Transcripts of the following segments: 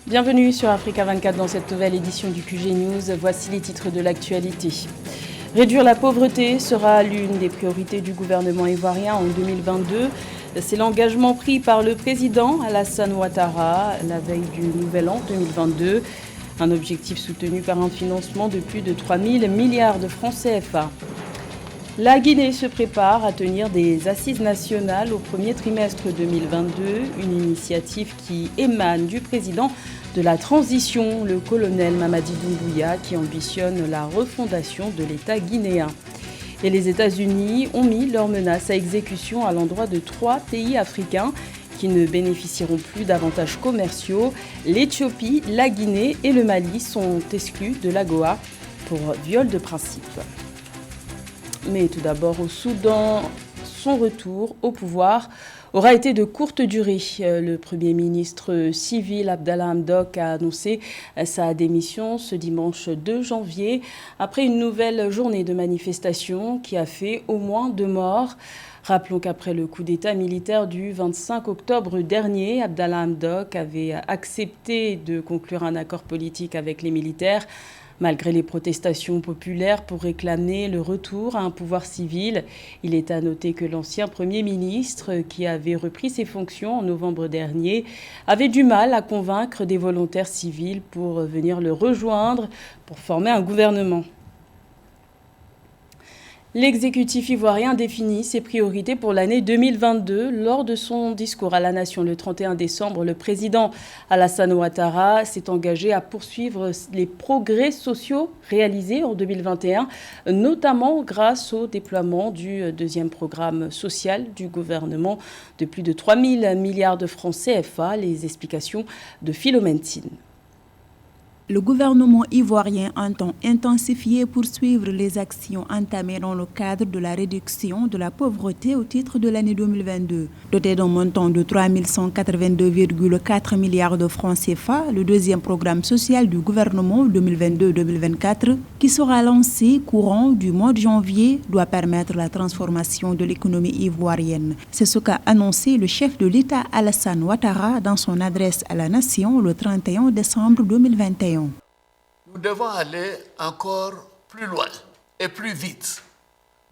Bienvenue sur Africa 24 dans cette nouvelle édition du QG News. Voici les titres de l'actualité. Réduire la pauvreté sera l'une des priorités du gouvernement ivoirien en 2022. C'est l'engagement pris par le président Alassane Ouattara la veille du Nouvel An 2022. Un objectif soutenu par un financement de plus de 3 000 milliards de francs CFA. La Guinée se prépare à tenir des assises nationales au premier trimestre 2022, une initiative qui émane du président de la transition, le colonel Mamadi Doumbouya, qui ambitionne la refondation de l'État guinéen. Et les États-Unis ont mis leurs menaces à exécution à l'endroit de 3 pays africains qui ne bénéficieront plus d'avantages commerciaux. L'Éthiopie, la Guinée et le Mali sont exclus de l'AGOA pour viol de principe. Mais tout d'abord, au Soudan, son retour au pouvoir aura été de courte durée. Le Premier ministre civil Abdallah Hamdok a annoncé sa démission ce dimanche 2 janvier après une nouvelle journée de manifestation qui a fait au moins 2 morts. Rappelons qu'après le coup d'État militaire du 25 octobre dernier, Abdallah Hamdok avait accepté de conclure un accord politique avec les militaires, malgré les protestations populaires pour réclamer le retour à un pouvoir civil. Il est à noter que l'ancien Premier ministre, qui avait repris ses fonctions en novembre dernier, avait du mal à convaincre des volontaires civils pour venir le rejoindre pour former un gouvernement. L'exécutif ivoirien définit ses priorités pour l'année 2022. Lors de son discours à la nation le 31 décembre, le président Alassane Ouattara s'est engagé à poursuivre les progrès sociaux réalisés en 2021, notamment grâce au déploiement du deuxième programme social du gouvernement de plus de 3 000 milliards de francs CFA. Les explications de Philomène Tine. Le gouvernement ivoirien entend intensifier et poursuivre les actions entamées dans le cadre de la réduction de la pauvreté au titre de l'année 2022. Doté d'un montant de 3 182,4 milliards de francs CFA, le deuxième programme social du gouvernement 2022-2024, qui sera lancé courant du mois de janvier, doit permettre la transformation de l'économie ivoirienne. C'est ce qu'a annoncé le chef de l'État Alassane Ouattara dans son adresse à la nation le 31 décembre 2021. Nous devons aller encore plus loin et plus vite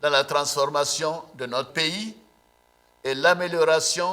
dans la transformation de notre pays et l'amélioration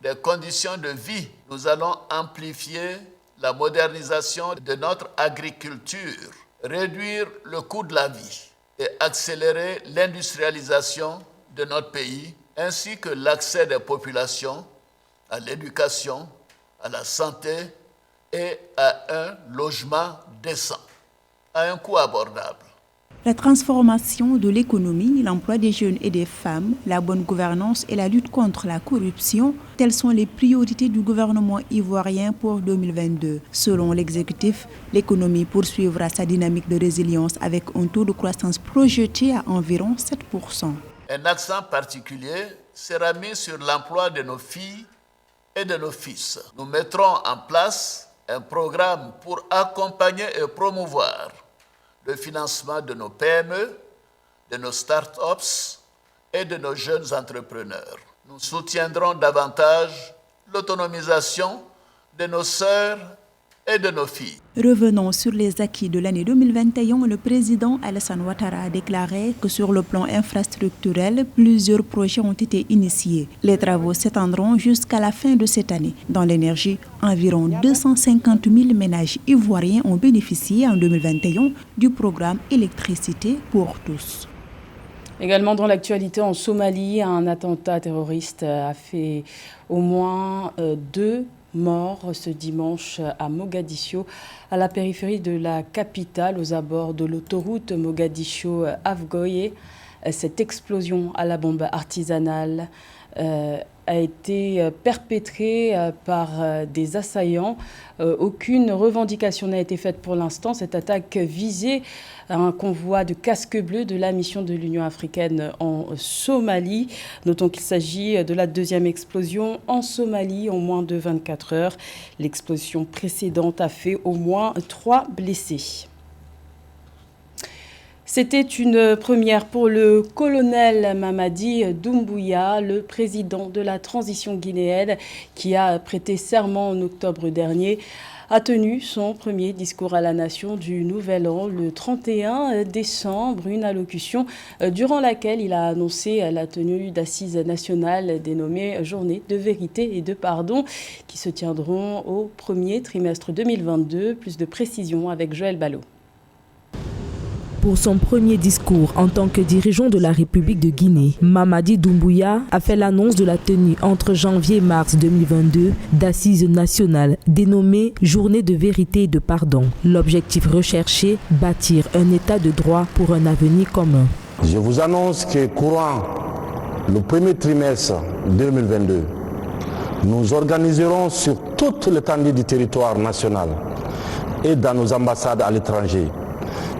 des conditions de vie. Nous allons amplifier la modernisation de notre agriculture, réduire le coût de la vie et accélérer l'industrialisation de notre pays, ainsi que l'accès des populations à l'éducation, à la santé et à un logement décent, à un coût abordable. La transformation de l'économie, l'emploi des jeunes et des femmes, la bonne gouvernance et la lutte contre la corruption, telles sont les priorités du gouvernement ivoirien pour 2022. Selon l'exécutif, l'économie poursuivra sa dynamique de résilience avec un taux de croissance projeté à environ 7%. Un accent particulier sera mis sur l'emploi de nos filles et de nos fils. Nous mettrons en place un programme pour accompagner et promouvoir le financement de nos PME, de nos start-ups et de nos jeunes entrepreneurs. Nous soutiendrons davantage l'autonomisation de nos sœurs et de nos filles. Revenons sur les acquis de l'année 2021. Le président Alassane Ouattara a déclaré que sur le plan infrastructurel, plusieurs projets ont été initiés. Les travaux s'étendront jusqu'à la fin de cette année. Dans l'énergie, environ 250 000 ménages ivoiriens ont bénéficié en 2021 du programme Électricité pour tous. Également dans l'actualité, en Somalie, un attentat terroriste a fait au moins 2 morts ce dimanche à Mogadiscio, à la périphérie de la capitale, aux abords de l'autoroute Mogadiscio-Afgoye. Cette explosion à la bombe artisanale a été perpétrée par des assaillants. Aucune revendication n'a été faite pour l'instant. Cette attaque visait un convoi de casques bleus de la mission de l'Union africaine en Somalie. Notons qu'il s'agit de la deuxième explosion en Somalie en moins de 24 heures. L'explosion précédente a fait au moins 3 blessés. C'était une première pour le colonel Mamadi Doumbouya, le président de la transition guinéenne, qui a prêté serment en octobre dernier a tenu son premier discours à la nation du Nouvel An le 31 décembre, une allocution durant laquelle il a annoncé la tenue d'assises nationales dénommées Journée de vérité et de pardon qui se tiendront au premier trimestre 2022. Plus de précisions avec Joël Ballot. Pour son premier discours en tant que dirigeant de la République de Guinée, Mamadi Doumbouya a fait l'annonce de la tenue entre janvier et mars 2022 d'assises nationales dénommées Journée de vérité et de pardon. L'objectif recherché, bâtir un état de droit pour un avenir commun. Je vous annonce que courant le premier trimestre 2022, nous organiserons sur toute l'étendue du territoire national et dans nos ambassades à l'étranger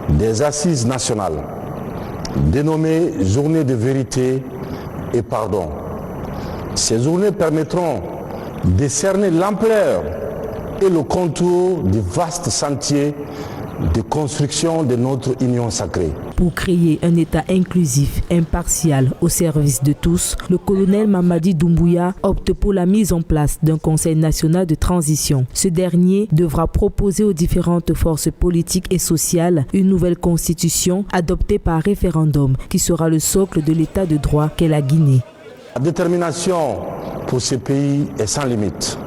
des assises nationales dénommées Journée de vérité et pardon. Ces journées permettront de cerner l'ampleur et le contour du vaste sentier de construction de notre union sacrée. Pour créer un État inclusif, impartial, au service de tous, le colonel Mamadi Doumbouya opte pour la mise en place d'un Conseil national de transition. Ce dernier devra proposer aux différentes forces politiques et sociales une nouvelle constitution adoptée par référendum qui sera le socle de l'État de droit qu'est la Guinée. La détermination pour ce pays est sans limite.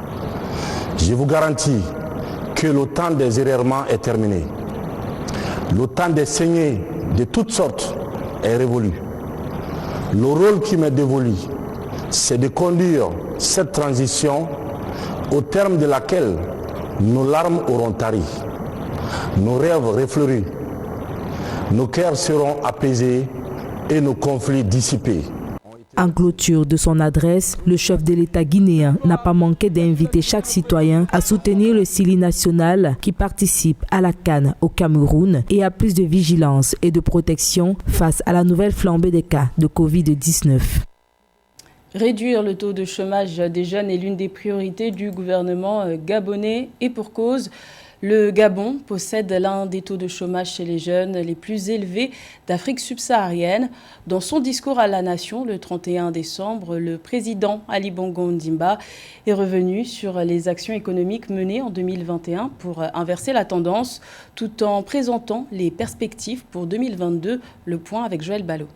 Je vous garantis que le temps des errements est terminé. Le temps des saignées de toutes sortes est révolu. Le rôle qui m'est dévolu, c'est de conduire cette transition au terme de laquelle nos larmes auront tari, nos rêves réfleuris, nos cœurs seront apaisés et nos conflits dissipés. En clôture de son adresse, le chef de l'État guinéen n'a pas manqué d'inviter chaque citoyen à soutenir le Sili national qui participe à la CAN au Cameroun et à plus de vigilance et de protection face à la nouvelle flambée des cas de Covid-19. Réduire le taux de chômage des jeunes est l'une des priorités du gouvernement gabonais et pour cause. Le Gabon possède l'un des taux de chômage chez les jeunes les plus élevés d'Afrique subsaharienne. Dans son discours à la nation le 31 décembre, le président Ali Bongo Ondimba est revenu sur les actions économiques menées en 2021 pour inverser la tendance tout en présentant les perspectives pour 2022. Le point avec Joël Ballot.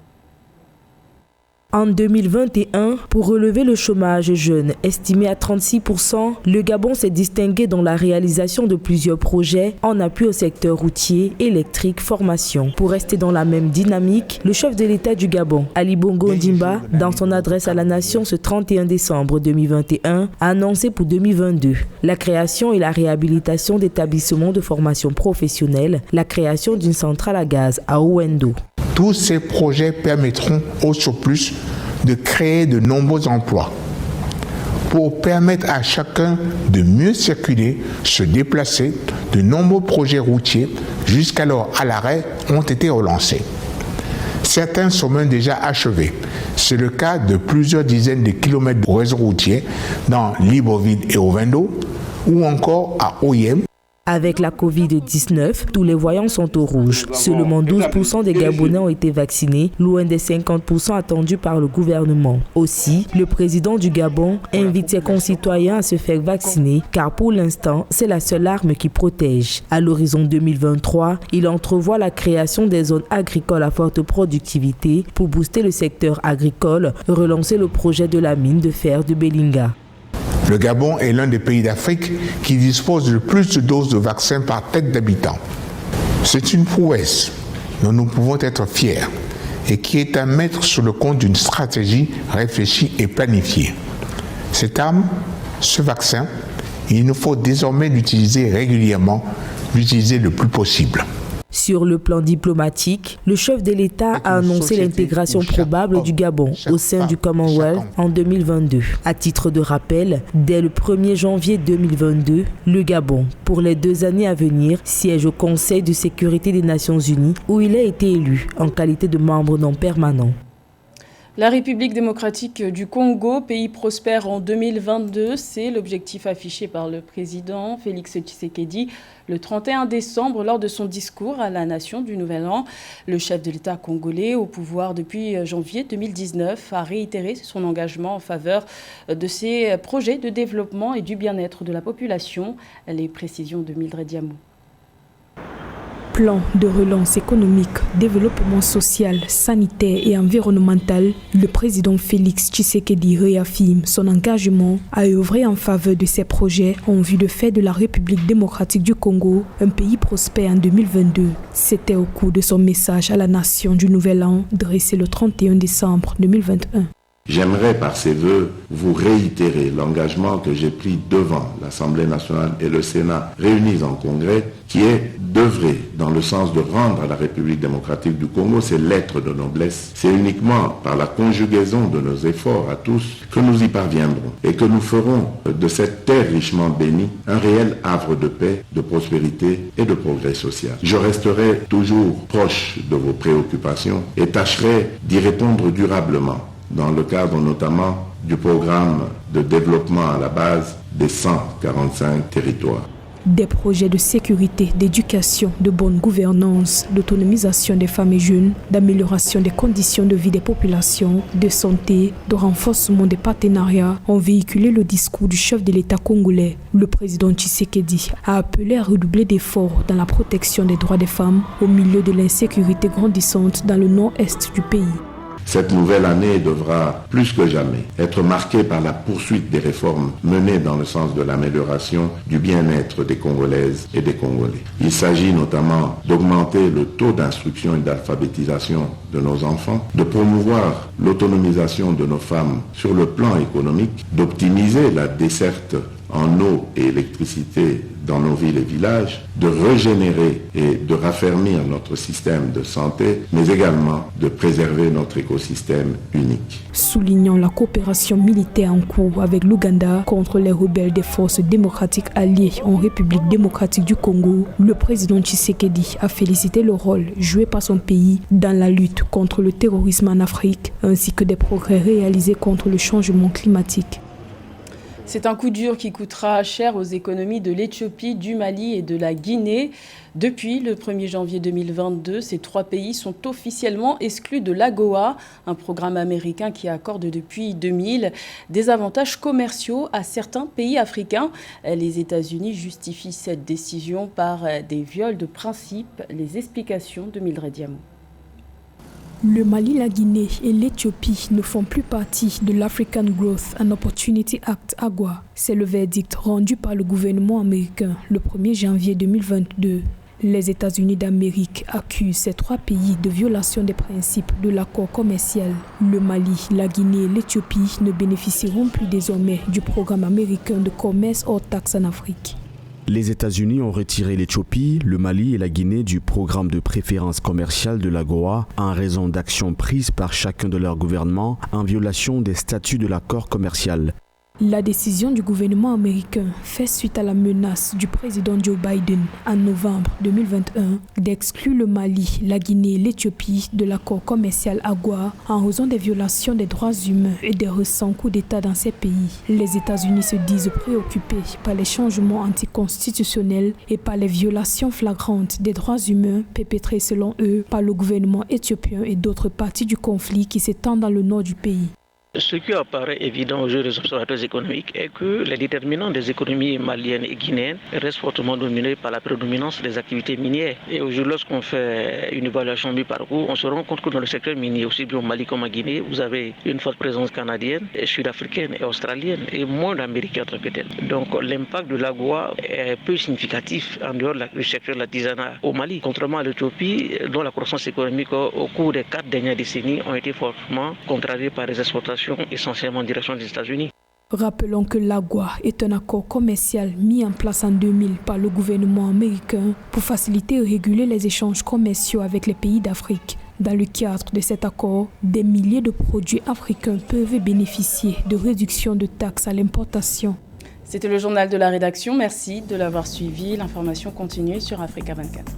En 2021, pour relever le chômage jeune estimé à 36%, le Gabon s'est distingué dans la réalisation de plusieurs projets en appui au secteur routier, électrique, formation. Pour rester dans la même dynamique, le chef de l'État du Gabon, Ali Bongo Ondimba, dans son adresse à la nation ce 31 décembre 2021, a annoncé pour 2022 la création et la réhabilitation d'établissements de formation professionnelle, la création d'une centrale à gaz à Ouendo. Tous ces projets permettront au surplus de créer de nombreux emplois pour permettre à chacun de mieux circuler, se déplacer. De nombreux projets routiers, jusqu'alors à l'arrêt, ont été relancés. Certains sont même déjà achevés. C'est le cas de plusieurs dizaines de kilomètres de réseau routier dans Libreville et Ouendo, ou encore à Oyem. Avec la Covid-19, tous les voyants sont au rouge. Seulement 12% des Gabonais ont été vaccinés, loin des 50% attendus par le gouvernement. Aussi, le président du Gabon invite ses concitoyens à se faire vacciner, car pour l'instant, c'est la seule arme qui protège. À l'horizon 2023, il entrevoit la création des zones agricoles à forte productivité pour booster le secteur agricole, relancer le projet de la mine de fer de Belinga. Le Gabon est l'un des pays d'Afrique qui dispose de plus de doses de vaccins par tête d'habitant. C'est une prouesse dont nous pouvons être fiers et qui est à mettre sur le compte d'une stratégie réfléchie et planifiée. Cette arme, ce vaccin, il nous faut désormais l'utiliser régulièrement, l'utiliser le plus possible. Sur le plan diplomatique, le chef de l'État a annoncé l'intégration probable du Gabon au sein du Commonwealth en 2022. À titre de rappel, dès le 1er janvier 2022, le Gabon, pour les 2 années à venir, siège au Conseil de sécurité des Nations Unies où il a été élu en qualité de membre non permanent. La République démocratique du Congo, pays prospère en 2022, c'est l'objectif affiché par le président Félix Tshisekedi le 31 décembre lors de son discours à la nation du Nouvel An. Le chef de l'État congolais, au pouvoir depuis janvier 2019, a réitéré son engagement en faveur de ces projets de développement et du bien-être de la population. Les précisions de Mildred Diamou. Plan de relance économique, développement social, sanitaire et environnemental, le président Félix Tshisekedi réaffirme son engagement à œuvrer en faveur de ces projets en vue de faire de la République démocratique du Congo un pays prospère en 2022. C'était au cours de son message à la nation du Nouvel An, dressé le 31 décembre 2021. J'aimerais par ces vœux vous réitérer l'engagement que j'ai pris devant l'Assemblée nationale et le Sénat réunis en congrès, qui est d'œuvrer dans le sens de rendre à la République démocratique du Congo ses lettres de noblesse. C'est uniquement par la conjugaison de nos efforts à tous que nous y parviendrons et que nous ferons de cette terre richement bénie un réel havre de paix, de prospérité et de progrès social. Je resterai toujours proche de vos préoccupations et tâcherai d'y répondre durablement, dans le cadre notamment du programme de développement à la base des 145 territoires. Des projets de sécurité, d'éducation, de bonne gouvernance, d'autonomisation des femmes et jeunes, d'amélioration des conditions de vie des populations, de santé, de renforcement des partenariats ont véhiculé le discours du chef de l'État congolais. Le président Tshisekedi a appelé à redoubler d'efforts dans la protection des droits des femmes au milieu de l'insécurité grandissante dans le nord-est du pays. Cette nouvelle année devra, plus que jamais, être marquée par la poursuite des réformes menées dans le sens de l'amélioration du bien-être des Congolaises et des Congolais. Il s'agit notamment d'augmenter le taux d'instruction et d'alphabétisation de nos enfants, de promouvoir l'autonomisation de nos femmes sur le plan économique, d'optimiser la desserte en eau et électricité dans nos villes et villages, de régénérer et de raffermir notre système de santé, mais également de préserver notre écosystème unique. Soulignant la coopération militaire en cours avec l'Ouganda contre les rebelles des forces démocratiques alliées en République démocratique du Congo, le président Tshisekedi a félicité le rôle joué par son pays dans la lutte contre le terrorisme en Afrique, ainsi que des progrès réalisés contre le changement climatique. C'est un coup dur qui coûtera cher aux économies de l'Éthiopie, du Mali et de la Guinée. Depuis le 1er janvier 2022, ces trois pays sont officiellement exclus de l'AGOA, un programme américain qui accorde depuis 2000 des avantages commerciaux à certains pays africains. Les États-Unis justifient cette décision par des viols de principe. Les explications de Mildred Diamou. Le Mali, la Guinée et l'Éthiopie ne font plus partie de l'African Growth and Opportunity Act AGOA. C'est le verdict rendu par le gouvernement américain le 1er janvier 2022. Les États-Unis d'Amérique accusent ces trois pays de violation des principes de l'accord commercial. Le Mali, la Guinée et l'Éthiopie ne bénéficieront plus désormais du programme américain de commerce hors taxe en Afrique. Les États-Unis ont retiré l'Éthiopie, le Mali et la Guinée du programme de préférence commerciale de l'AGOA en raison d'actions prises par chacun de leurs gouvernements en violation des statuts de l'accord commercial. La décision du gouvernement américain fait suite à la menace du président Joe Biden en novembre 2021 d'exclure le Mali, la Guinée et l'Éthiopie de l'accord commercial AGOA en raison des violations des droits humains et des récents coups d'État dans ces pays. Les États-Unis se disent préoccupés par les changements anticonstitutionnels et par les violations flagrantes des droits humains perpétrées selon eux par le gouvernement éthiopien et d'autres parties du conflit qui s'étendent dans le nord du pays. Ce qui apparaît évident aux yeux des observateurs économiques est que les déterminants des économies maliennes et guinéennes restent fortement dominés par la prédominance des activités minières. Et aujourd'hui, lorsqu'on fait une évaluation mi-parcours, on se rend compte que dans le secteur minier, aussi bien au Mali comme en Guinée, vous avez une forte présence canadienne, sud-africaine et australienne, et moins d'Américains en tant que tel. Donc l'impact de l'AGOA est peu significatif en dehors du secteur de l'artisanat au Mali, contrairement à l'Éthiopie, dont la croissance économique au cours des 4 dernières décennies ont été fortement contrariées par les exportations essentiellement en direction des États-Unis. Rappelons que l'AGOA est un accord commercial mis en place en 2000 par le gouvernement américain pour faciliter et réguler les échanges commerciaux avec les pays d'Afrique. Dans le cadre de cet accord, des milliers de produits africains peuvent bénéficier de réductions de taxes à l'importation. C'était le journal de la rédaction. Merci de l'avoir suivi. L'information continue sur Africa 24.